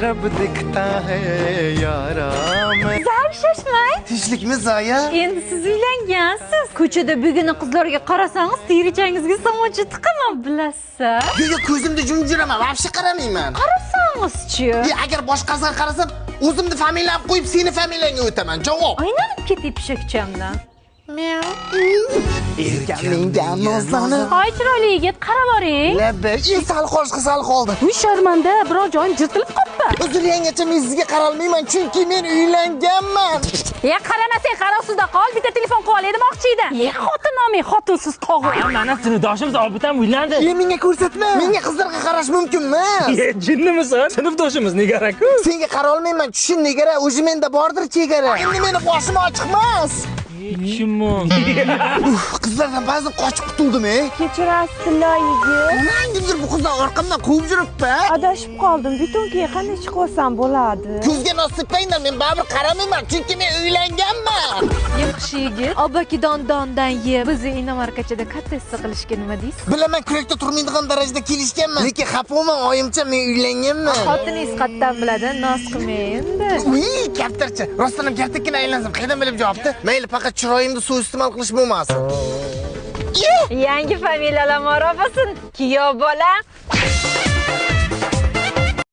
रब दिखता है यारा मैं Zar shoshmang. Tinchlikmi Zoya? Endi siz uylangansiz. Ko'chada begona qizlarga qarasangiz, terichangizga somoncha tiqaman bilasiz. Yo'q, ko'zimda jumjiraman, vobshe qaramayman. Qarasangizchi. Agar boshqasiga qarasam, o'zimni familiyamni qo'yib, seni familiyangga o'taman. Javob. Aylanib ketib pishakchamdan. Erkamingga nozlanib. Hoy chiroyli yigit, qarab boring. Labba, sal qoldi. Uy sharmanda, biror joyim jirtilib qopti. Uzryangacha men sizga qaralmayman, chunki men uylanganman. Qaramasang qarovsizda qol, bitta telefon qilib olay demoqchi edim. Xotinoming, xotinsiz tog'im. Mana sinfdoshimiz Obitam uylandi. Menga ko'rsatma. Menga qizlarga qarash mumkin emas. Jinnimisan? Sinfdoshimiz Nigara-ku. Senga qara olmayman, tushun Nigara, o'zi menda bordir chegara. Endi meni boshim ochiq emas. Shimon. Qizlardan ba'zi qochib qutuldim, Kechirasiz, tilla yigit. Nimangdir bu qizlar orqamdan quvib yuribdi. Adashib qoldim. Bitonga qanday chiqib olsam bo'ladi? Ko'zga nosibangdan men baribir qaramayman, chunki men uylanganman. Yaxshi yigit. Obaki dondan yeb. Bizni Inomarkachada kattasi qilishga nima deysiz? Bilaman, kurakda turmaydigan darajada kelishganman. Lekin xafaman, oyimcha men uylanganman. Xotiningiz qatdan biladi, noz qilmang endi. Uy, kaptarcha. Rostdan ham kaptakkina aylansam, qaydan bilib javobni? Mayli, faqat chiroyimni suiiste'mol qilish bo'lmasin. Yangi familiyalar marofasin. Kuyov bola